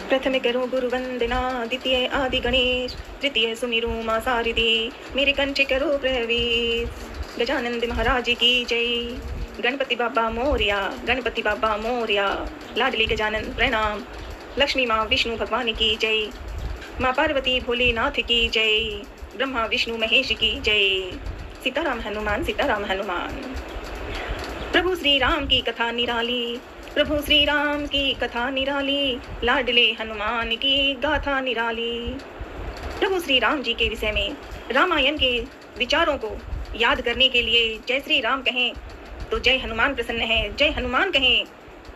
प्रथम करो गुरु वंदना, द्वितीय आदि गणेश, तृतीय सुमिरू मां सारिदी, मेरे कंठ करो प्रवेश। गजानंद महाराज की जय। गणपति बाबा मोरिया, गणपति बाबा मोरिया। लाडली गजानन प्रणाम। लक्ष्मी माँ विष्णु भगवान की जय। माँ पार्वती भोलेनाथ की जय। ब्रह्मा विष्णु महेश की जय। सीताराम हनुमान, सीताराम हनुमान। प्रभु श्री राम की कथा निराली, प्रभु श्री राम की कथा निराली, लाडले हनुमान की गाथा निराली। प्रभु श्री राम जी के विषय में रामायण के विचारों को याद करने के लिए जय श्री राम कहें तो जय हनुमान प्रसन्न है, जय हनुमान कहें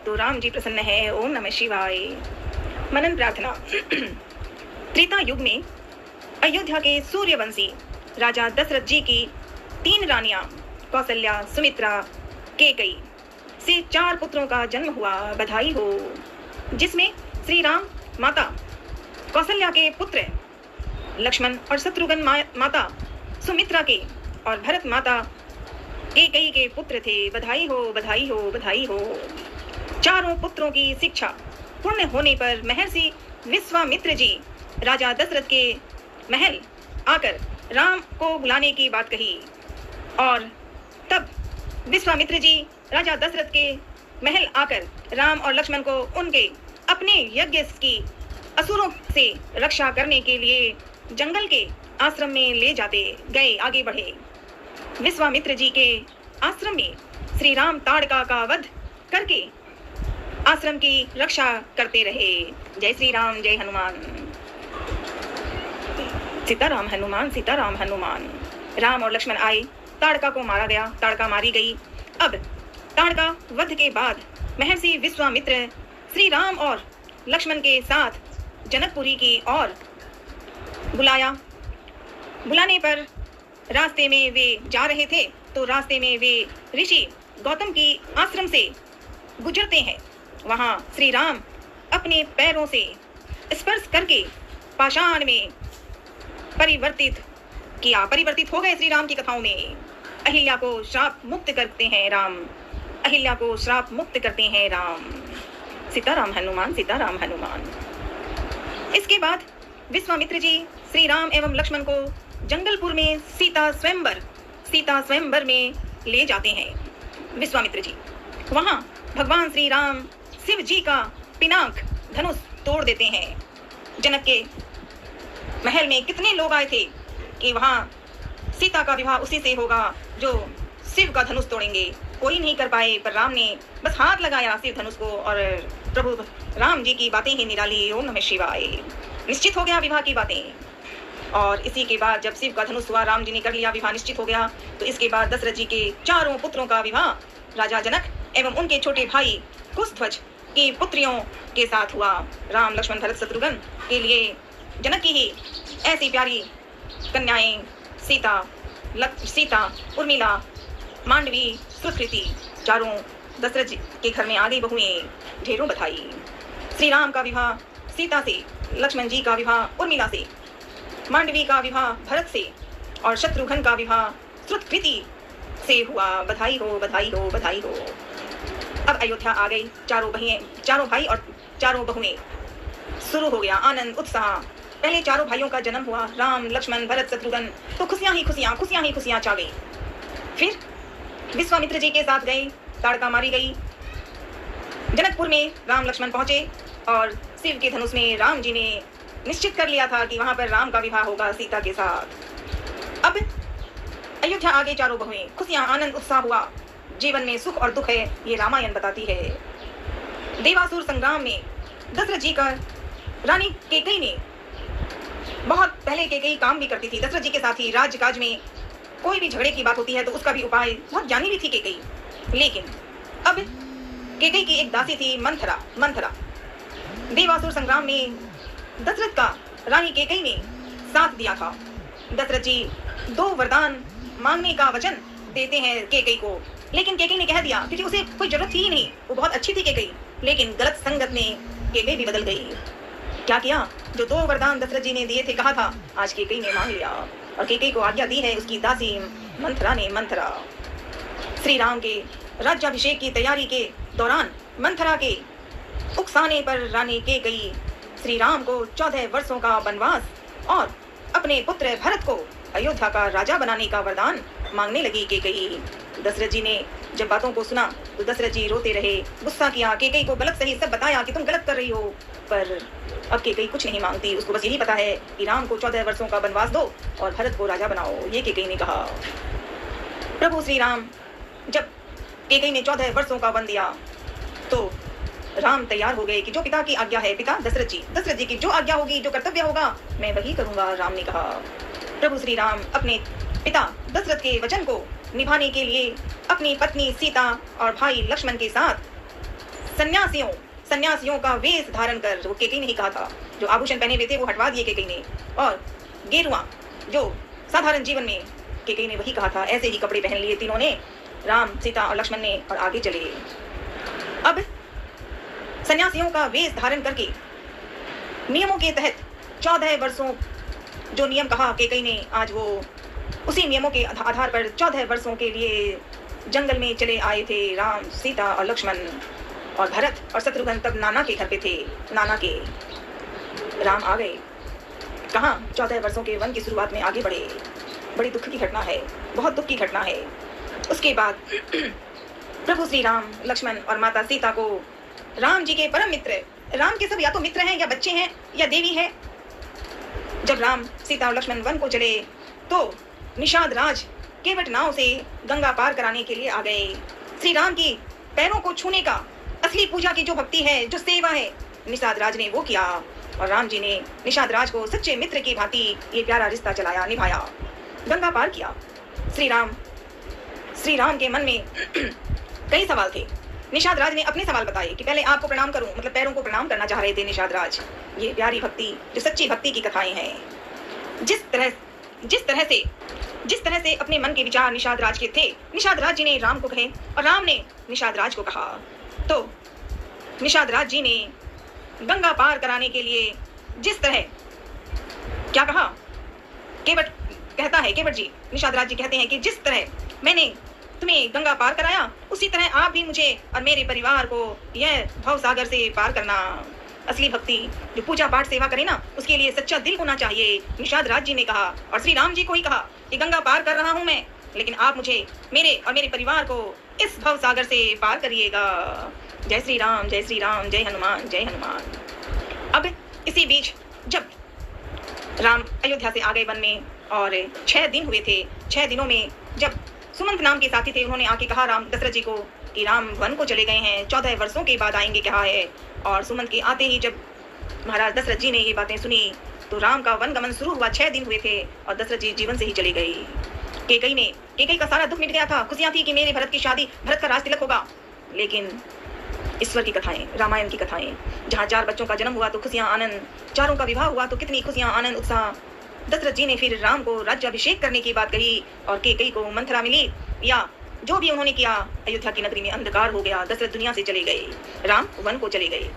तो राम जी प्रसन्न है। ओम नमः शिवाय। मनन प्रार्थना। त्रेता युग में अयोध्या के सूर्यवंशी राजा दशरथ जी की 3 रानियां कौशल्या, सुमित्रा, कैकेयी से 4 पुत्रों का जन्म हुआ। बधाई हो। जिसमें श्री राम माता कौशल्या के पुत्र लक्ष्मण और शत्रुघ्न माता सुमित्रा के और भरत माता कैकेयी के पुत्र थे। बधाई हो, बधाई हो, बधाई हो। चारों पुत्रों की शिक्षा पूर्ण होने पर महर्षि विश्वामित्र जी राजा दशरथ के महल आकर राम को बुलाने की बात कही और तब विश्वामित्र जी राजा दशरथ के महल आकर राम और लक्ष्मण को उनके अपने यज्ञ की असुरों से रक्षा करने के लिए जंगल के आश्रम में ले जाते गए, आगे बढ़े। विश्वामित्र जी के आश्रम में श्री राम ताड़का का वध करके आश्रम की रक्षा करते रहे। जय श्री राम, जय हनुमान। सीताराम हनुमान, सीताराम हनुमान। राम और लक्ष्मण आए, ताड़का को मारा गया, ताड़का मारी गई। अब ताड़का वध के बाद महर्षि विश्वामित्र श्री राम और लक्ष्मण के साथ जनकपुरी की ओर बुलाया। बुलाने पर रास्ते में वे जा रहे थे तो रास्ते में वे ऋषि गौतम की आश्रम से गुजरते हैं। वहां श्री राम अपने पैरों से स्पर्श करके पाषाण में परिवर्तित हो गए। श्री राम की कथाओं में अहिल्या को श्राप मुक्त करते हैं राम, अहिल्या को श्राप मुक्त करते हैं राम। सीताराम हनुमान, सीताराम हनुमान। इसके बाद विश्वामित्र जी श्री राम एवं लक्ष्मण को जंगलपुर में सीता स्वयंवर में ले जाते हैं विश्वामित्र जी। वहां भगवान श्री राम शिव जी का पिनाक धनुष तोड़ देते हैं। जनक के महल में कितने लोग आए थे कि वहां सीता का विवाह उसी से होगा जो शिव का धनुष तोड़ेंगे। कोई नहीं कर पाए, पर राम ने बस हाथ लगाया शिव धनुष को और प्रभु राम जी की बातें ही निराली। ओम नमः शिवाय। निश्चित हो गया विवाह की बातें। और इसी के बाद जब शिव का धनुष हुआ, राम जी ने कर लिया, विवाह निश्चित हो गया, तो इसके बाद दशरथ जी के 4 पुत्रों का विवाह राजा जनक एवं उनके छोटे भाई कुशध्वज की पुत्रियों के साथ हुआ। राम, लक्ष्मण, भरत, शत्रुघ्न के लिए जनक की ही ऐसी प्यारी कन्याएं सीता, उर्मिला, मांडवी, सुकृति, चारों दशरथ जी के घर में आ गई बहुएं। ढेरों बधाई। श्री राम का विवाह सीता से, लक्ष्मण जी का विवाह उर्मिला से, मांडवी का विवाह भरत से और शत्रुघ्न का विवाह सुकृति से हुआ। बधाई हो, बधाई हो, बधाई हो। अब अयोध्या आ गई, चारों भाई और चारों बहुएं। शुरू हो गया आनंद उत्साह। पहले चारों भाइयों का जन्म हुआ, राम, लक्ष्मण, भरत, शत्रुघ्न, तो खुशियां ही खुशियां छा गई। फिर विश्वामित्र जी के साथ गए, ताड़का मारी गई। जनकपुर में राम लक्ष्मण पहुंचे और शिव के धनुष में राम जी ने निश्चित कर लिया था कि वहां पर राम का विवाह होगा सीता के साथ। अब अयोध्या आ गए चारों बहुएं, खुशियां, आनंद उत्साह हुआ। जीवन में सुख और दुख है, ये रामायण बताती है। देवासुर संग्राम में दशरथ जी का रानी कैकेयी ने बहुत पहले कैकेयी काम भी करती थी दशरथ जी के साथ ही। राजकाज में कोई भी झगड़े की बात होती है तो उसका भी उपाय बहुत जानी भी थी कैकेयी। लेकिन अब कैकेयी की एक दासी थी मंथरा। देवासुर संग्राम में दशरथ का रानी कैकेयी ने साथ दिया था। दशरथ जी 2 वरदान मांगने का वचन देते हैं कैकेयी को, लेकिन कैकेयी ने कह दिया क्योंकि उसे कोई जरूरत थी ही नहीं, वो बहुत अच्छी थी कैकेयी, लेकिन गलत संगत में कैकेयी भी बदल गई। क्या किया? जो 2 वरदान दशरथ जी ने दिए थे, कहा था, आज कैकेयी ने मांग लिया और कैकेयी को आज्ञा दी है उसकी दासी मंथरा। श्री राम के राज्याभिषेक की तैयारी के दौरान मंथरा के उकसाने पर रानी कैकेयी श्री राम को 14 वर्षों का वनवास और अपने पुत्र भरत को अयोध्या का राजा बनाने का वरदान मांगने लगी केकई। दशरथ जी ने जब बातों को सुना तो दशरथ जी रोते रहे, गुस्सा किया, केकई को गलत सही सब बताया कि तुम गलत कर रही हो। पर अब केकई कुछ नहीं मांगती, उसको बस यही पता है कि राम को 14 वर्षों का वनवास दो और भरत को राजा बनाओ। ये केकई ने कहा। प्रभु श्री राम जब केकई ने 14 वर्षों का वन दिया तो राम तैयार हो गए कि जो पिता की आज्ञा है, पिता दशरथ जी की जो आज्ञा होगी, जो कर्तव्य होगा, मैं वही करूंगा, राम ने कहा। प्रभु श्री राम अपने पिता दशरथ के वचन को निभाने के लिए अपनी पत्नी सीता और भाई लक्ष्मण के साथ सन्यासियों का वेश धारण कर, वो केकई ने ही कहा था, जो आभूषण पहने हुए थे वो हटवा दिए केकई ने, और गेरुआ जो साधारण जीवन में केकई ने वही कहा था, ऐसे ही कपड़े पहन लिए तीनों ने, राम, सीता और लक्ष्मण ने, और आगे चले। अब सन्यासियों का वेश धारण करके नियमों के तहत 14 वर्षों जो नियम कहा केकई ने, आज वो उसी नियमों के आधार पर 14 वर्षों के लिए जंगल में चले आए थे राम, सीता और लक्ष्मण और भरत और शत्रुघ्न तब नाना के घर पे थे। नाना के राम आ गए, कहाँ 14 वर्षों के वन की शुरुआत में आगे बढ़े। बड़ी दुख की घटना है, बहुत दुख की घटना है। उसके बाद प्रभु श्री राम, लक्ष्मण और माता सीता को राम जी के परम मित्र, राम के सब या तो मित्र हैं या बच्चे हैं या देवी है। जब राम, सीता और लक्ष्मण वन को चले तो निषाद राज केवट नाव से गंगा पार कराने के लिए आ गए। श्री राम की पैरों को छूने का असली पूजा की जो भक्ति है, जो सेवा है, निषाद राज ने वो किया और राम जी ने निषाद राज को सच्चे मित्र की भांति ये प्यारा रिश्ता चलाया, निभाया, गंगा पार किया। श्री राम के मन में कई सवाल थे। निषाद राज ने अपने सवाल बताए कि पहले आपको प्रणाम करूं, मतलब पैरों को प्रणाम करना चाह रहे थे निषाद राज। ये प्यारी भक्ति, जो सच्ची भक्ति की कथाएं हैं। जिस तरह से अपने मन के विचार निषाद राज के थे, निषाद राज जी ने राम को कहे और राम ने निषाद राज को कहा। तो निषाद राज जी ने गंगा पार कराने के लिए जिस तरह क्या कहा, केवट जी, निषाद राज जी कहते हैं कि जिस तरह मैंने तुम्हें गंगा पार कराया, उसी तरह आप भी मुझे और मेरे परिवार को यह भव सागर से पार करना। असली भक्ति जो पूजा पाठ सेवा करे ना, उसके लिए सच्चा दिल होना चाहिए, निषाद राज जी ने कहा। और श्री राम जी को ही कहा कि गंगा पार कर रहा हूं मैं, लेकिन आप मुझे, मेरे और मेरे परिवार को इस भव सागर से पार करिएगा। जय श्री राम, जय श्री राम, जय हनुमान, जय हनुमान। अब इसी बीच जब राम अयोध्या से आ गए वन में और 6 दिन हुए थे, 6 दिनों में जब सुमंत नाम के साथी थे, उन्होंने आके कहा राम, दशरथ जी को कि राम वन को चले गए हैं, 14 वर्षों के बाद आएंगे कहा है। और सुमंत के आते ही जब महाराज दशरथ जी ने ये बातें सुनी तो राम का वन गमन शुरू हुआ। 6 दिन हुए थे और दशरथ जी जीवन से ही चले गए। केकई का सारा दुख मिट गया था, खुशियां थी कि मेरे भरत की शादी, भरत का राज तिलक होगा। लेकिन ईश्वर की कथाएं, रामायण की कथाएं, जहाँ 4 बच्चों का जन्म हुआ तो खुशियां आनंद, 4 का विवाह हुआ तो कितनी खुशियां आनंद उत्साह। दशरथ जी ने फिर राम को राज्याभिषेक करने की बात कही और केकई को मंथरा मिली, या जो भी उन्होंने किया, अयोध्या की नगरी में अंधकार हो गया, दशरथ दुनिया से चले गए, राम वन को चले गए।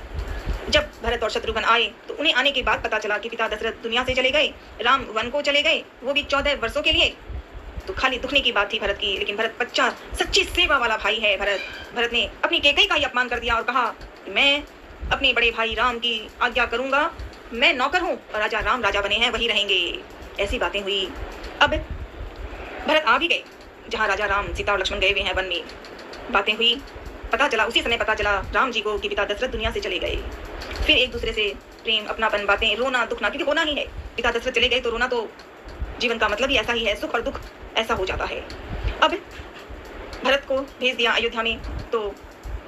जब भरत और शत्रुघ्न आए तो उन्हें आने के बाद पता चला कि पिता दशरथ दुनिया से चले गए, राम वन को चले गए, वो भी 14 वर्षों के लिए। तो खाली दुखने की बात थी भरत की, लेकिन भरत बच्चा सच्ची सेवा वाला भाई है। भरत ने अपनी केकई का ही अपमान कर दिया और कहा मैं अपने बड़े भाई राम की आज्ञा करूंगा, मैं नौकर हूँ और राजा राम राजा बने हैं, वही रहेंगे। ऐसी बातें हुई। अब भरत आ भी गए जहाँ राजा राम, सीता और लक्ष्मण गए हुए हैं वन में। बातें हुई, पता चला, उसी समय पता चला राम जी को कि पिता दशरथ दुनिया से चले गए। फिर एक दूसरे से प्रेम, अपनापन, बातें, रोना दुखना, क्योंकि होना ही है, पिता दशरथ चले गए तो रोना तो जीवन का मतलब ही ऐसा ही है, सुख और दुख ऐसा हो जाता है। अब भरत को भेज दिया अयोध्या में, तो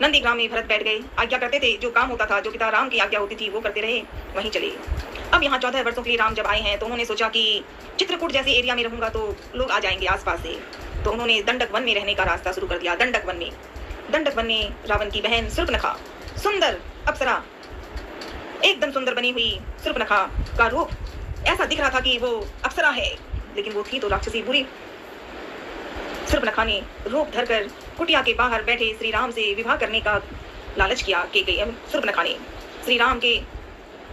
नंदीग्राम में भरत बैठ गए, आज्ञा करते थे, जो काम होता था, जो पिता राम की आज्ञा होती थी वो करते रहे, वहीं चले। अब यहाँ 14 वर्षों के लिए राम जब आए हैं तो उन्होंने सोचा कि चित्रकूट जैसे एरिया में रहूंगा तो लोग आ जाएंगे आसपास से, तो उन्होंने दंडक वन में रहने का रास्ता शुरू कर दिया। दंडक वन में रावण की बहन शूर्पणखा, सुंदर अप्सरा, एकदम सुंदर बनी हुई शूर्पणखा का रूप ऐसा दिख रहा था कि वो अप्सरा है, लेकिन वो थी तो राक्षसी बुरी। शूर्पणखा ने रूप धरकर कुटिया के बाहर बैठे श्री राम से विवाह करने का लालच किया। शूर्पणखा ने श्री राम के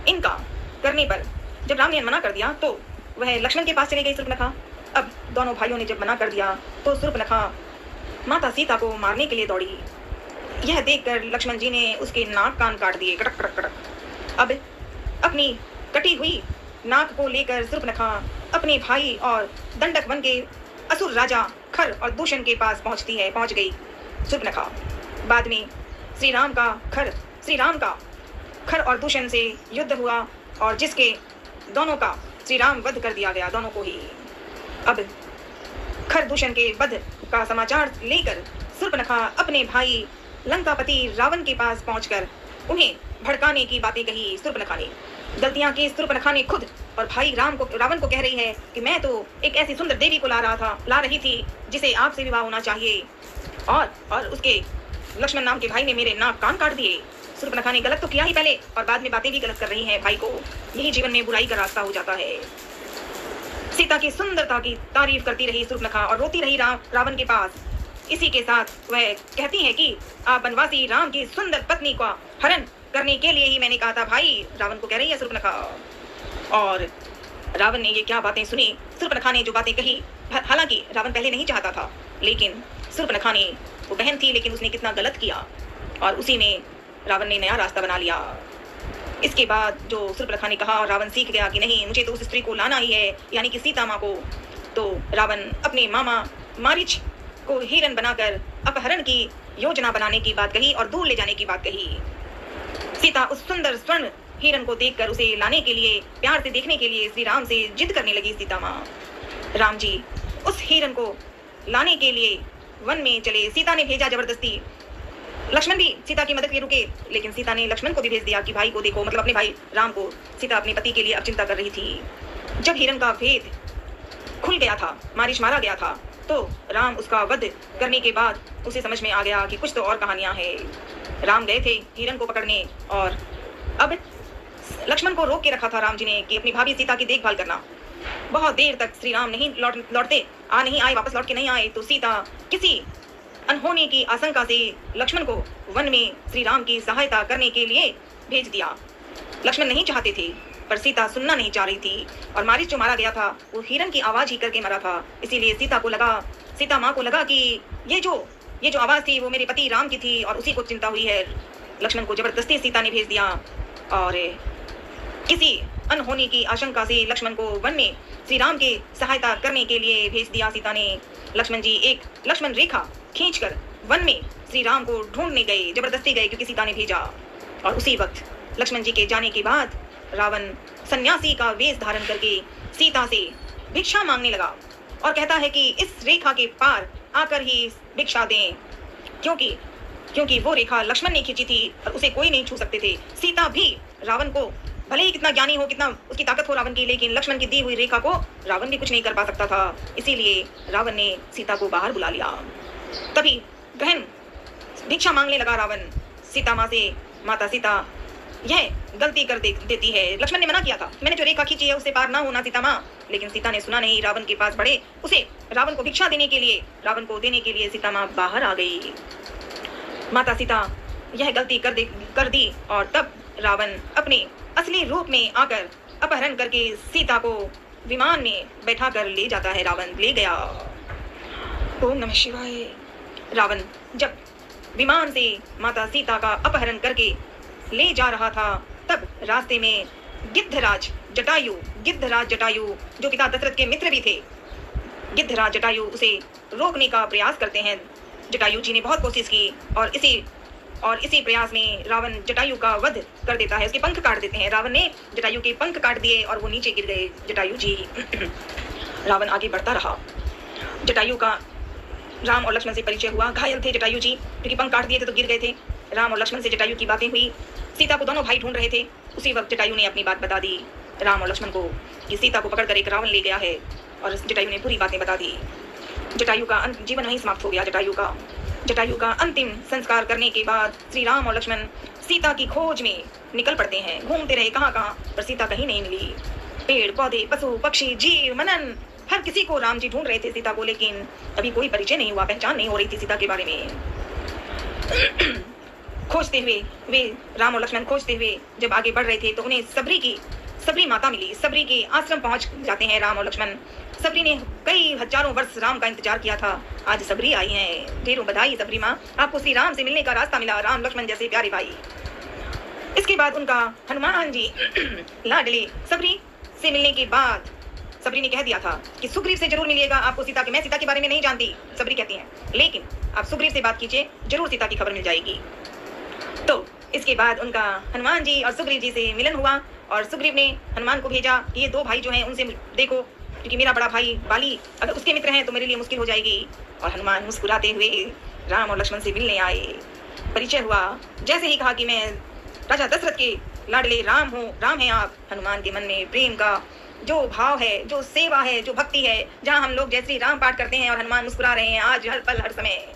इनका करने पर जब राम ने मना कर दिया तो वह लक्ष्मण के पास चली गई शूर्पणखा। अब दोनों भाइयों ने जब मना कर दिया तो शूर्पणखा माता सीता को मारने के लिए दौड़ी। यह देखकर लक्ष्मण जी ने उसके नाक कान काट दिए, कड़क कड़क कड़क। अब अपनी कटी हुई नाक को लेकर शूर्पणखा अपने भाई और दंडक वन के असुर राजा खर और दूषण के पास पहुंच गई शूर्पणखा। बाद में श्री राम का खर और दूषण से युद्ध हुआ और जिसके दोनों का श्री राम वध कर दिया गया, दोनों को ही। अब खर दूषण के वध का समाचार लेकर शूर्पणखा अपने भाई लंकापति रावण के पास पहुंचकर उन्हें भड़काने की बातें कही। शूर्पणखा ने गलतियां की। शूर्पणखा ने खुद और भाई रावण को कह रही है कि मैं तो एक ऐसी सुंदर देवी को ला रही थी जिसे आपसे विवाह होना चाहिए, और उसके लक्ष्मण नाम के भाई ने मेरे नाक कान काट दिए। शूर्पणखा ने गलत तो किया ही पहले, और बाद में बातें भी गलत कर रही है भाई को। यही जीवन में बुराई का रास्ता हो जाता है। सीता की सुंदरता की तारीफ करती रही शूर्पणखा और रोती रही रावण के पास। इसी के साथ वह कहती है कि आप वनवासी राम की सुंदर पत्नी का हरण करने के लिए ही मैंने कहा था भाई, रावण को कह रही है शूर्पणखा। और रावण ने ये क्या बातें सुनी। शूर्पणखा ने जो बातें कही, हालांकि रावण पहले नहीं चाहता था, लेकिन शूर्पणखा ने, वो बहन थी लेकिन उसने कितना गलत किया, और उसी में रावण ने नया रास्ता बना लिया। इसके बाद जो शूर्पणखा ने कहा, रावण सीख गया कि नहीं, मुझे तो उस स्त्री को लाना ही है, यानी कि सीता माँ को। तो रावण अपने मामा मारीच को हिरण बनाकर अपहरण की योजना बनाने की बात कही और दूर ले जाने की बात कही। सीता उस सुंदर स्वर्ण हिरण को देखकर उसे लाने के लिए, प्यार से देखने के लिए श्री राम से जिद करने लगी सीता माँ। राम जी उस हिरण को लाने के लिए वन में चले। सीता ने भेजा जबरदस्ती। लक्ष्मण भी सीता की मदद के रुके, लेकिन सीता ने लक्ष्मण को भी भेज दिया कि भाई को देखो, मतलब अपने भाई राम को। सीता अपने पति के लिए अब चिंता कर रही थी। जब हिरण का भेद खुल गया था, मारीच मारा गया था, तो राम उसका वध करने के बाद उसे समझ में आ गया कि कुछ तो और कहानियां हैं। राम गए थे हिरण को पकड़ने, और अब लक्ष्मण को रोक के रखा था राम जी ने कि अपनी भाभी सीता की देखभाल करना। बहुत देर तक श्री राम नहीं लौटते, नहीं आए, वापस लौट के नहीं आए, तो सीता किसी अनहोनी की आशंका से लक्ष्मण को वन में श्री राम की सहायता करने के लिए भेज दिया। लक्ष्मण नहीं चाहते थे, पर सीता सुनना नहीं चाह रही थी, और मारीच जो मारा गया था वो हिरण की आवाज ही करके मरा था। इसीलिए सीता माँ को लगा कि ये जो आवाज थी वो मेरे पति राम की थी, और उसी को चिंता हुई है। लक्ष्मण को जबरदस्ती सीता ने भेज दिया, और किसी अनहोनी की आशंका से लक्ष्मण को वन में श्री राम के सहायता करने के लिए भेज दिया सीता ने। लक्ष्मण जी एक लक्ष्मण रेखा खींचकर वन में श्री राम को ढूंढने गए, जबरदस्ती गए क्योंकि सीता ने भेजा। और उसी वक्त लक्ष्मण जी के जाने के बाद रावण सन्यासी का वेश धारण करके सीता से भिक्षा मांगने लगा, और कहता है कि इस रेखा के पार आकर ही भिक्षा दें, क्योंकि वो रेखा लक्ष्मण ने खींची थी और उसे कोई नहीं छू सकते थे। सीता भी रावण को, भले ही कितना ज्ञानी हो, कितना उसकी ताकत हो रावण की, लेकिन लक्ष्मण की दी हुई रेखा को रावण भी कुछ नहीं कर पा सकता था। इसीलिए रावण ने सीता को बाहर बुला लिया। तभी गहन भिक्षा मांगने लगा रावण सीता माँ से। माता सीता यह गलती कर देती है, लक्ष्मण ने मना किया था, मैंने जो रेखा खींची है उससे पार ना होना सीता माँ, लेकिन सीता ने सुना नहीं। रावण के पास बढ़े, उसे रावण को भिक्षा देने के लिए, रावण को देने के लिए सीता माँ बाहर आ गई। माता सीता यह गलती कर दी, और तब रावण अपने असली रूप में आकर अपहरण करके सीता को विमान में बैठा कर ले जाता है। रावण ले गया। ओम नमः शिवाय। रावण जब विमान से माता सीता का अपहरण करके ले जा रहा था, तब रास्ते में गिद्धराज जटायु जो पिता दशरथ के मित्र भी थे, गिद्धराज जटायु उसे रोकने का प्रयास करते हैं। जटायु जी ने बहुत कोशिश की, और इसी प्रयास में रावण जटायु का वध कर देता है, उसके पंख काट देते हैं। रावण ने जटायु के पंख काट दिए और वो नीचे गिर गए जटायु जी। रावण आगे बढ़ता रहा। जटायु का राम और लक्ष्मण से परिचय हुआ। घायल थे जटायु जी, क्योंकि पंख काट दिए थे तो गिर गए थे। राम और लक्ष्मण से जटायु की बातें हुई। सीता को दोनों भाई ढूंढ रहे थे। उसी वक्त जटायु ने अपनी बात बता दी राम और लक्ष्मण को कि सीता को पकड़कर एक रावण ले गया है, और जटायु ने पूरी बातें बता दी। जटायु का जीवन वहीं समाप्त हो गया। जटायु का अंतिम संस्कार करने के बाद श्री राम और लक्ष्मण सीता की खोज में निकल पड़ते हैं। घूमते रहे कहाँ, पर सीता कहीं नहीं मिली। पेड़ पौधे, पशु पक्षी, जीव मनन, हर किसी को राम जी ढूंढ रहे थे सीता को, लेकिन अभी कोई परिचय नहीं हुआ, पहचान नहीं हो रही थी सीता के बारे में। खोजते हुए वे राम और लक्ष्मण खोजते हुए जब आगे बढ़ रहे थे, तो उन्हें सबरी माता मिली। सबरी के आश्रम पहुंच जाते हैं राम और लक्ष्मण। सबरी ने कई हजारों वर्ष राम का इंतजार किया था, आज सबरी आई हैं। ढेरों बधाई सबरी माँ, आपको श्री राम से मिलने का रास्ता मिला, राम लक्ष्मण जैसे प्यारे भाई। इसके बाद उनका हनुमान जी लाडले सबरी से मिलने के बाद सबरी ने कह दिया था कि सुग्रीव से जरूर मिलिएगा आपको सीता के, मैं सीता के बारे में नहीं जानती, सबरी कहती हैं, लेकिन आप सुग्रीव से बात कीजिए, जरूर सीता की खबर मिल जाएगी। तो इसके बाद उनका हनुमान जी और सुग्रीव जी से मिलन हुआ और सुग्रीव ने हनुमान को भेजा कि ये दो भाई जो हैं उनसे देखो, क्योंकि मेरा बड़ा भाई बाली अगर उसके मित्र हैं तो मेरे लिए मुश्किल हो जाएगी। और हनुमान मुस्कुराते हुए राम और लक्ष्मण से मिलने आए, परिचय हुआ। जैसे ही कहा कि मैं राजा दशरथ के लाडले राम हूँ, राम हैं आप, हनुमान के मन में प्रेम का जो भाव है, जो सेवा है, जो भक्ति है, जहाँ हम लोग जय श्री राम पाठ करते हैं और हनुमान मुस्कुरा रहे हैं आज हर पल हर समय।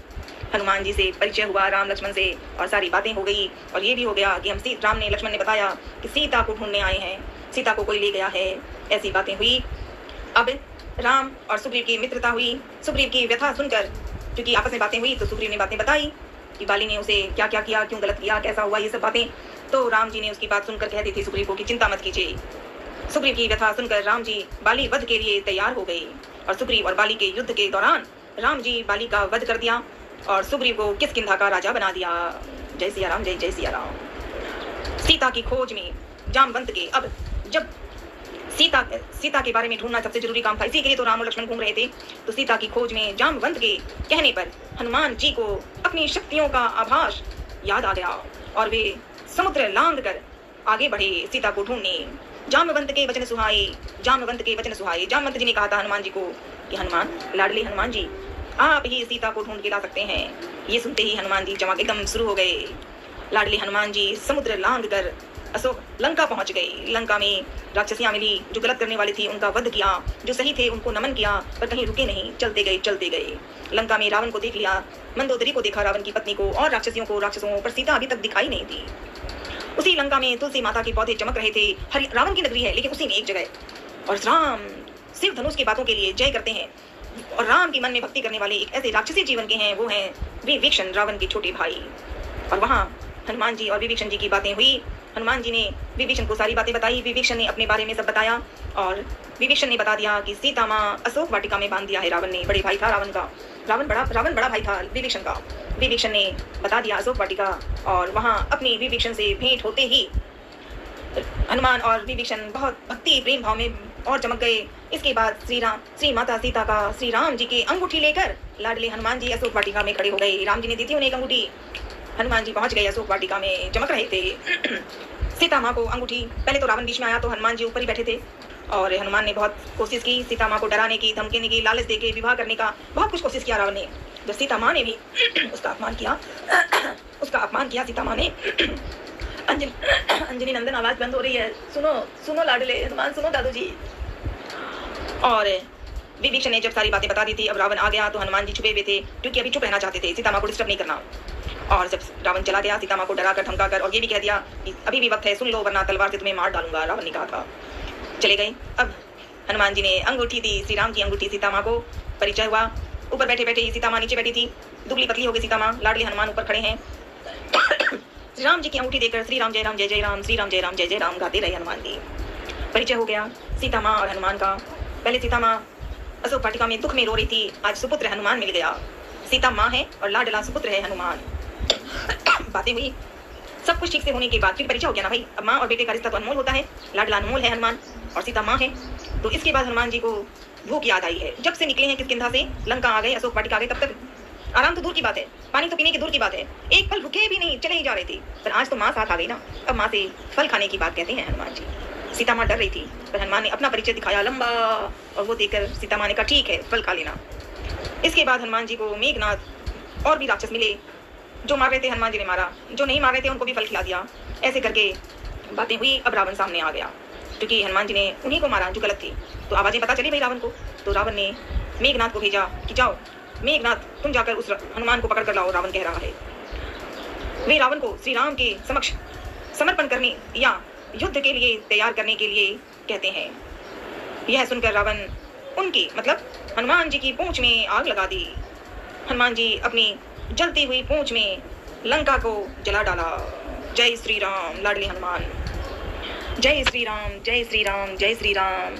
हनुमान जी से परिचय हुआ राम लक्ष्मण से और सारी बातें हो गई। और ये भी हो गया कि राम ने लक्ष्मण ने बताया कि सीता को ढूंढने आए हैं, सीता को कोई ले गया है, ऐसी बातें हुई। अब राम और सुग्रीव की मित्रता हुई। सुग्रीव की व्यथा सुनकर, क्योंकि आपस में बातें हुई, तो सुग्रीव ने बातें बताई कि बाली ने उसे क्या क्या किया, क्यों गलत किया, कैसा हुआ, ये सब बातें। तो राम जी ने उसकी बात सुनकर कह दी थी सुग्रीव को कि चिंता मत कीजिए। सुग्रीव की व्यथा सुनकर राम जी बाली वध के लिए तैयार हो गए और सुग्रीव और बाली के युद्ध के दौरान राम जी बाली का वध कर दिया और सुग्रीव को किष्किंधा का राजा बना दिया। जय सिया राम, जय जय सिया राम। सीता की खोज में जामवंत के, अब जब सीता के बारे में ढूंढना सबसे जरूरी काम था, इसी के लिए तो राम और लक्ष्मण घूम रहे थे। तो सीता की खोज में जामवंत के कहने पर हनुमान जी को अपनी शक्तियों का आभास याद आ गया और वे समुद्र लांघ कर आगे बढ़े सीता को ढूंढने। जामवंत के वचन सुहाए, जामवंत के वचन सुहाए। जामवंत जी ने कहा था हनुमान जी को कि हनुमान, लाडले हनुमान जी, आप ही सीता को ढूंढ के ला सकते हैं। ये सुनते ही हनुमान जी चमक एकदम शुरू हो गए। लाडले हनुमान जी समुद्र लांघ कर अशोक लंका पहुंच गए। लंका में राक्षसियां मिली, जो गलत करने वाली थी उनका वध किया, जो सही थे उनको नमन किया, पर कहीं रुके नहीं, चलते गए चलते गए। लंका में रावण को देख लिया, मंदोदरी को देखा, रावण की पत्नी को, और राक्षसियों को, राक्षसों, पर सीता अभी तक दिखाई नहीं थी। उसी लंका में तुलसी माता के पौधे चमक रहे थे। रावण की नगरी है लेकिन उसी में एक जगह। और राम शिव धनुष की बातों के लिए जय करते हैं और राम के मन में भक्ति करने वाले एक ऐसे राक्षसी जीवन के हैं, वो हैं विभीषण, रावण के छोटे भाई। और वहाँ हनुमान जी और विभीषण जी की बातें हुई। हनुमान जी ने विभीषण को सारी बातें बताई, विभीषण ने अपने बारे में सब बताया और विभीषण ने बता दिया कि सीता माँ अशोक वाटिका में बांध दिया है रावण ने। बड़े भाई था रावण का, रावण बड़ा भाई था विभीषण का। विभीषण ने बता दिया अशोक वाटिका और वहाँ अपनी विभीषण से भेंट होते ही हनुमान और विभीषण बहुत भक्ति प्रेम भाव में और चमक गए। इसके बाद श्री माता सीता का श्री राम जी की अंगूठी लेकर लाडले हनुमान जी अशोक वाटिका में खड़े हो गए। राम जी ने दी थी उन्हें एक अंगूठी। हनुमान जी पहुंच गए अशोक वाटिका में, चमक रहे थे। सीता माँ को अंगूठी, पहले तो रावण बीच में आया तो हनुमान जी ऊपर ही बैठे थे और हनुमान ने बहुत कोशिश की सीता माँ को डराने की, धमकाने की, लालच देके विवाह करने का बहुत कुछ कोशिश किया रावण ने। जब सीता माँ ने भी उसका अपमान किया सीता माँ ने। अंजनी नंदन आवाज बंद हो रही है, सुनो लाडले हनुमान, सुनो दादू जी। और विभीषण ने जब सारी बातें बता दी थी, अब रावण आ गया तो हनुमान जी छुपे हुए थे क्योंकि अभी चुप रहना चाहते थे, सीता माँ को डिस्टर्ब नहीं करना। और जब रावण चला गया, सीता माँ को डरा कर धमका कर और ये भी कह दिया कि अभी भी वक्त है, सुन लो वरना तलवार से तुम्हें मार डालूंगा, रावण ने कहा था। चले गए। अब हनुमान जी ने अंगूठी दी, श्री राम की अंगूठी सीता माँ को। परिचय हुआ। ऊपर बैठे बैठे सीता माँ नीचे बैठी थी, दुबली पतली हो गई सीता माँ, लाडले हनुमान ऊपर खड़े हैं। श्री राम जी की अंगूठी देकर श्री राम जय राम जय जय राम, श्री राम जय राम जय जय राम गाते रहे हनुमान जी। परिचय हो गया सीता माँ और हनुमान का। पहले सीता माँ अशोक वाटिका में दुख में रो रही थी, आज सुपुत्र हनुमान मिल गया। सीता माँ है और लाडला सुपुत्र है हनुमान। बातें हुई, सब कुछ ठीक से होने के बाद फिर परिचय हो गया ना भाई, अब माँ और बेटे का रिश्ता तो अनमोल होता है। लाडला अनमोल है हनुमान और सीता माँ है। तो इसके बाद हनुमान जी को भूख याद आई है। जब से निकले हैं किष्किंधा से, लंका आ गए, अशोक वाटिका आ गए, तब तक आराम तो दूर की बात है, पानी तो पीने की दूर की बात है, एक पल रुके भी नहीं, चले ही जा रहे थे। पर आज तो माँ साथ आ गई ना, अब माँ से फल खाने की बात कहते हैं हनुमान जी। सीता माँ डर रही थी पर हनुमान ने अपना परिचय दिखाया लंबा, और वो देखकर सीता माँ ने कहा ठीक है फल खा लेना। इसके बाद हनुमान जी को मेघनाथ और भी राक्षस मिले, जो मार रहे थे हनुमान जी ने मारा, जो नहीं मार रहे थे उनको भी फल खिला दिया। ऐसे करके बातें हुई। अब रावण सामने आ गया क्योंकि हनुमान जी ने उन्हीं को मारा जो गलत थी, तो आवाजें पता चली भाई रावण को। तो रावण ने मेघनाथ को भेजा कि जाओ मेघनाथ तुम जाकर उस हनुमान को पकड़ कर लाओ, रावण कह रहा है। वे रावण को श्री राम के समक्ष समर्पण करने या युद्ध के लिए तैयार करने के लिए कहते हैं। यह सुनकर रावण उनकी मतलब हनुमान जी की पूंछ में आग लगा दी। हनुमान जी अपनी जलती हुई पूंछ में लंका को जला डाला। जय श्री राम लाडले हनुमान, जय श्री राम जय श्री राम जय श्री राम।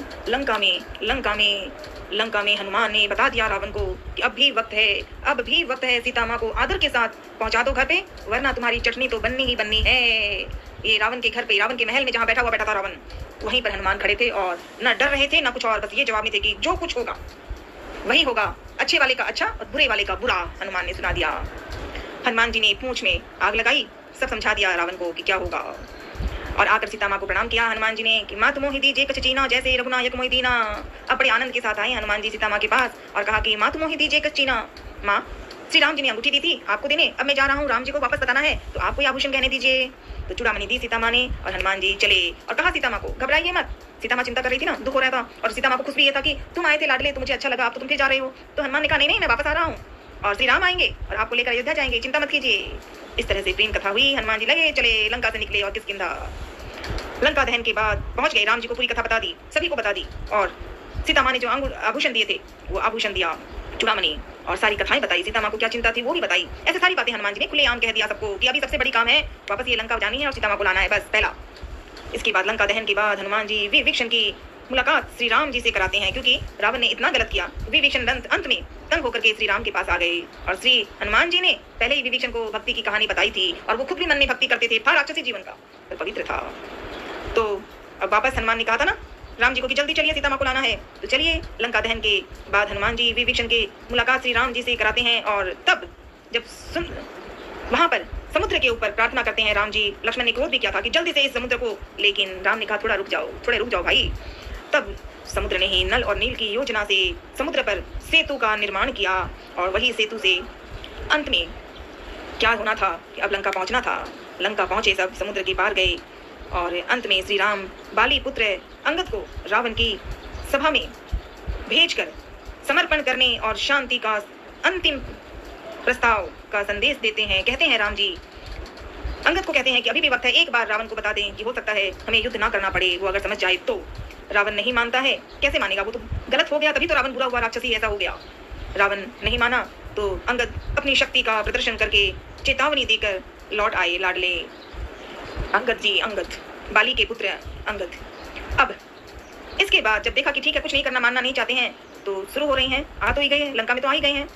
लंका में हनुमान ने बता दिया रावण को कि अब भी वक्त है, सीता माँ को आदर के साथ पहुंचा दो घर पे, वरना तुम्हारी चटनी तो बननी ही बननी है। ये रावण के घर पे, रावण के महल में जहाँ बैठा था रावण, वहीं पर हनुमान खड़े थे और न डर रहे थे न कुछ और, बस ये जवाब में थे कि जो कुछ होगा वही होगा, अच्छे वाले का अच्छा और बुरे वाले का बुरा। हनुमान ने सुना दिया। हनुमान जी ने पूंछ में आग लगाई, सब समझा दिया रावण को कि क्या होगा, और आकर सीता माँ को प्रणाम किया हनुमान जी ने कि मात मोहि दीजे कछ चीना, जैसे रघुनायक मोहि दीना। अब बड़े आनंद के साथ आए हनुमान जी सीता माँ के पास और कहा कि मात मोहि दीजे कछ चीना, माँ श्री राम जी ने अंगूठी दी थी आपको देने, अब मैं जा रहा हूँ, राम जी को वापस बताना है, तो आपको आभूषण गहने दीजिए। तो चूड़ामणि दी सीता माँ ने और हनुमान जी चले और कहा सीता माँ को घबराइए मत। सीता माँ चिंता कर रही थी ना, दुख हो रहा था, और सीता माँ को खुश भी ये था कि तुम आए थे लाडले, तो मुझे अच्छा लगा, अब तो तुम फिर जा रहे हो। तो हनुमान ने कहा नहीं मैं वापस आ रहा हूँ और श्री राम आएंगे और आपको लेकर अयोध्या जाएंगे, चिंता मत कीजिए। इस तरह से प्रेम कथा हुई। हनुमान जी लगे चले, लंका से निकले और किसकिंधा लंका दहन के बाद पहुंच गए। राम जी को पूरी कथा बता दी, सभी को बता दी, और सीता माँ ने जो आभूषण दिए थे वो आभूषण दिया, चूड़ामणि, और सारी कथाएं बताई। सीता माँ को क्या चिंता थी वो भी बताई। ऐसे सारी बातें हनुमान जी ने खुलेआम कह दिया सबको कि अभी सबसे बड़ी काम है वापस ये लंका जानी है और सीता माँ को लाना है, बस पहला। इसके बाद लंका दहन के बाद हनुमान जी विभीषण की मुलाकात श्री राम जी से कराते हैं, क्योंकि रावण ने इतना गलत किया। विभीषण अंत में तंग होकर के श्री राम के पास आ गए, और श्री हनुमान जी ने पहले ही विभीषण को भक्ति की कहानी बताई थी, और वो खुद भी मन में भक्ति करते थे, था राक्षसी जीवन का पर पवित्र था। तो अब वापस हनुमान ने कहा था ना राम जी को कि जल्दी चलिए सीता माँ को लाना है, तो चलिए। लंका दहन के बाद हनुमान जी विभीषण की मुलाकात श्री राम जी से कराते हैं, और तब जब वहां पर समुद्र के ऊपर प्रार्थना करते हैं राम जी। लक्ष्मण ने क्रोध भी किया था कि जल्दी से इस समुद्र को, लेकिन राम ने कहा थोड़ा रुक जाओ भाई। तब समुद्र ने ही नल और नील की योजना से समुद्र पर सेतु का निर्माण किया, और वही सेतु से अंत में क्या होना था कि अब लंका पहुंचना था। लंका पहुंचे, सब समुद्र के पार गए, और अंत में श्री राम बाली पुत्र अंगद को रावण की सभा में भेजकर समर्पण करने और शांति का अंतिम प्रस्ताव का संदेश देते हैं। कहते हैं राम जी अंगद को कहते हैं कि अभी भी वक्त है, एक बार रावण को बता दें कि हो सकता है हमें युद्ध ना करना पड़े, वो अगर समझ जाए तो। रावण नहीं मानता है, कैसे मानेगा, वो तो गलत हो गया, तभी तो रावण बुरा हुआ, राक्षसी ऐसा हो गया। रावण नहीं माना तो अंगद अपनी शक्ति का प्रदर्शन करके चेतावनी देकर लौट आए लाडले अंगद, बाली के पुत्र अंगद। अब इसके बाद जब देखा कि ठीक है कुछ नहीं करना, मानना नहीं चाहते हैं, तो शुरू हो रही हैं, आ तो ही गए, लंका में तो आ ही गए हैं।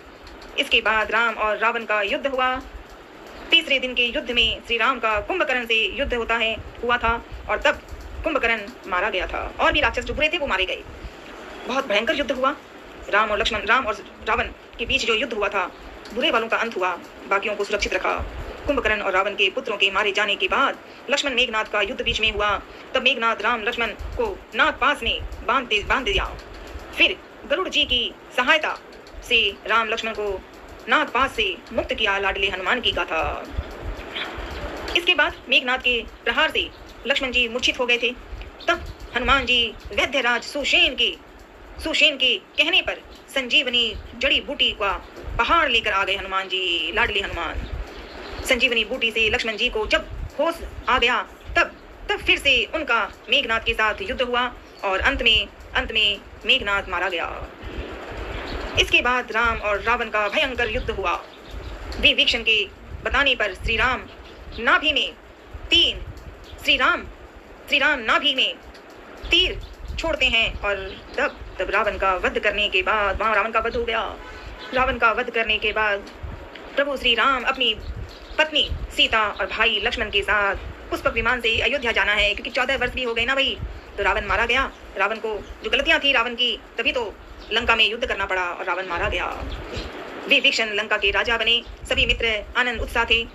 इसके बाद राम और रावण का युद्ध हुआ। तीसरे दिन के युद्ध में श्री राम का कुंभकर्ण से युद्ध हुआ था, और तब कुंभकर्ण मारा गया था, और भी राक्षस जो बुरे थे वो मारे गए। बहुत भयंकर युद्ध हुआ। राम और रावण के बीच जो युद्ध हुआ था, बुरे वालों का अंत हुआ, बाकियों को सुरक्षित रखा। कुंभकर्ण और रावण के पुत्रों के मारे जाने के बाद लक्ष्मण मेघनाथ का युद्ध बीच में हुआ। तब मेघनाथ राम लक्ष्मण को नाग पास में बांध दिया। फिर गरुड़ जी की सहायता से राम लक्ष्मण को नाग पास से मुक्त किया। लाडले हनुमान की गाथा। इसके बाद मेघनाथ के प्रहार से लक्ष्मण जी मूर्छित हो गए थे। तब हनुमान जी वैद्यराज सुषेण के कहने पर संजीवनी जड़ी बूटी का पहाड़ लेकर आ गए हनुमान जी। लाडले हनुमान संजीवनी बूटी से लक्ष्मण जी को जब होश आ गया, तब फिर से उनका मेघनाथ के साथ युद्ध हुआ, और अंत में मेघनाथ मारा गया। इसके बाद राम और रावण का भयंकर युद्ध हुआ। विभीषण के बताने पर श्री राम नाभि में तीर छोड़ते हैं, और तब रावण का वध करने के बाद वहां रावण का वध हो गया। रावण का वध करने के बाद प्रभु श्री राम अपनी पत्नी सीता और भाई लक्ष्मण के साथ पुष्पक विमान से अयोध्या जाना है, क्योंकि 14 वर्ष भी हो गए ना भाई। तो रावण मारा गया। रावण को जो गलतियां थी रावण की, तभी तो लंका में युद्ध करना पड़ा और रावण मारा गया। विभीषण लंका के राजा बने। सभी मित्र आनंद उत्साह थे।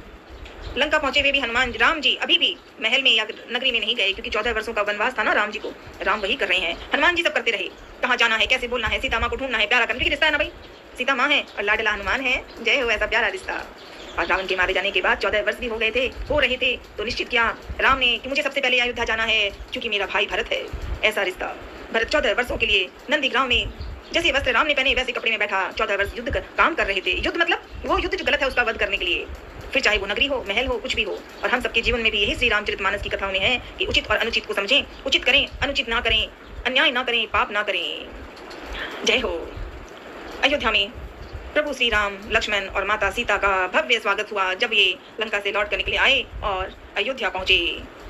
लंका पहुंचे हुए भी राम जी अभी भी महल में या नगरी में नहीं गए, क्योंकि 14 वर्षों का वनवास था ना राम जी को। राम वही कर रहे हैं, हनुमान जी सब करते रहे। कहाँ जाना है, कैसे बोलना है, सीता माँ को ढूंढना है, प्यारा करने की रिश्ता है ना भाई। सीता माँ है और लाडला हनुमान है, जय हो ऐसा प्यारा रिश्ता। और रावण के मारे जाने के बाद 14 वर्ष भी हो रहे थे, तो निश्चित किया राम ने कि मुझे सबसे पहले अयोध्या जाना है, क्योंकि मेरा भाई भरत है। ऐसा रिश्ता। भरत 14 वर्षों के लिए नंदीग्राम में जैसे वस्त्र राम ने पहने वैसे कपड़े में बैठा 14 वर्ष युद्ध काम कर रहे थे। युद्ध मतलब वो युद्ध जो गलत है उसका वध करने के लिए, फिर चाहे वो नगरी हो, महल हो, कुछ भी हो। और हम सबके जीवन में भी यही श्री रामचरितमानस की कथाओं में है कि उचित और अनुचित को समझें, उचित करें, अनुचित ना करें, अन्याय ना करें, पाप ना करें। जय हो। अयोध्या में प्रभु श्री राम, लक्ष्मण और माता सीता का भव्य स्वागत हुआ जब ये लंका से लौट कर निकले आए और अयोध्या पहुंचे।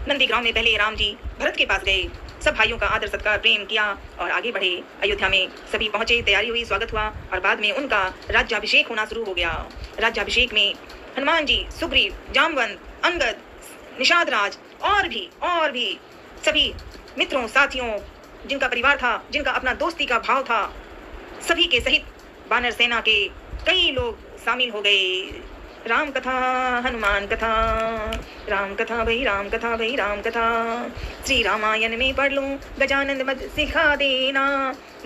नंदीग्राम में पहले राम जी भरत के पास गए, सब भाइयों का आदर सत्कार प्रेम किया और आगे बढ़े। अयोध्या में सभी पहुंचे, तैयारी हुई, स्वागत हुआ और बाद में उनका राज्याभिषेक होना शुरू हो गया। राज्याभिषेक में हनुमान जी, सुग्रीव, जामवंत, अंगद, निषाद राज और भी सभी मित्रों साथियों, जिनका परिवार था, जिनका अपना दोस्ती का भाव था, सभी के सहित वानर सेना के कई लोग शामिल हो गए। राम कथा हनुमान कथा, राम कथा भाई राम कथा भाई राम कथा, श्री रामायण में पढ़ लूं गजानंद मत सिखा देना।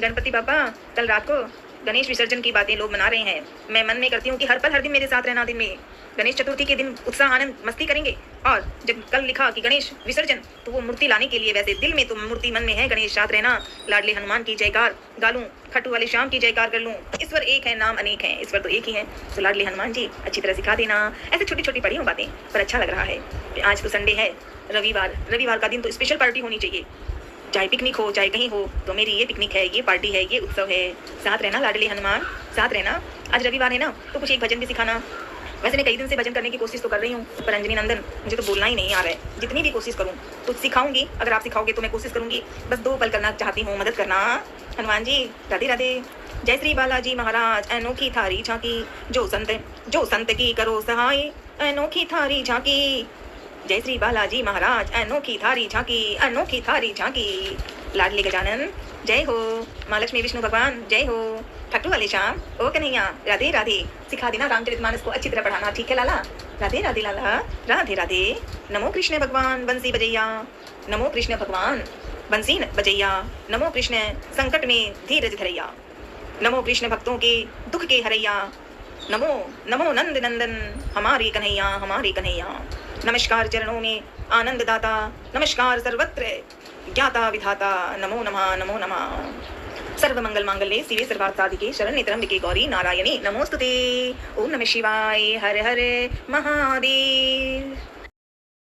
गणपति बाबा कल रात को गणेश विसर्जन की बातें लोग मना रहे हैं। मैं मन में करती हूँ कि हर पल हर दिन मेरे साथ रहना। दिन में गणेश चतुर्थी के दिन उत्साह आनंद मस्ती करेंगे, और जब कल लिखा कि गणेश विसर्जन, तो वो मूर्ति लाने के लिए वैसे दिल में तो मूर्ति मन में है। गणेश साथ रहना, लाडले हनुमान की जयकार गा लूं, खट्टू वाले श्याम की जयकार कर लूं। ईश्वर एक है, नाम अनेक है, ईश्वर तो एक ही है। तो लाडले हनुमान जी अच्छी तरह सिखा देना। ऐसे छोटी छोटी पढ़ी हूँ बातें, पर अच्छा लग रहा है। आज तो संडे है, रविवार का दिन तो स्पेशल पार्टी होनी चाहिए। चाहे पिकनिक हो चाहे कहीं हो, तो मेरी ये पिकनिक है, ये पार्टी है, ये उत्सव है। साथ रहना लाडली हनुमान, साथ रहना। आज रविवार है ना, तो कुछ एक भजन भी सिखाना। वैसे मैं कई दिन से भजन करने की कोशिश तो कर रही हूँ, पर अंजनी नंदन मुझे तो बोलना ही नहीं आ रहा है। जितनी भी कोशिश करूँ तो सिखाऊंगी, अगर आप सिखाओगे तो मैं कोशिश करूंगी। बस 2 पल करना चाहती हूँ, मदद करना। हनुमान जी राधे राधे। जय श्री बालाजी महाराज। अनोखी थारी झांकी, जो संत की करो सहाय, अनोखी थारी झांकी। जय श्री बालाजी महाराज, अनोखी थारी झांकी, अनोखी थारी झांकी। लाडले गजानन जय हो, माँ लक्ष्मी विष्णु भगवान जय हो, ठट्टू वाले श्याम ओ कन्हैया राधे राधे। सिखा देना रामचरितमानस को अच्छी तरह पढ़ाना, ठीक है लाला? राधे राधे लाला, राधे राधे। नमो कृष्ण भगवान बंसी बजैया, नमो कृष्ण भगवान बंसी बजैया, नमो कृष्ण संकट में धीरज धरैया, नमो कृष्ण भक्तों के दुख के हरैया, नमो नमो नंद नंदन हमारे कन्हैया। नमस्कार चरणों में आनंद दाता, नमस्कार सर्वत्र ज्ञाता विधाता, नमो नमः। सर्वमंगल मांगल्ये शिवे सर्वार्थ साधिके शरण्ये त्र्यंबके गौरी नारायणी नमोस्तुते। ओम नमः शिवाय। हर हर महादेव।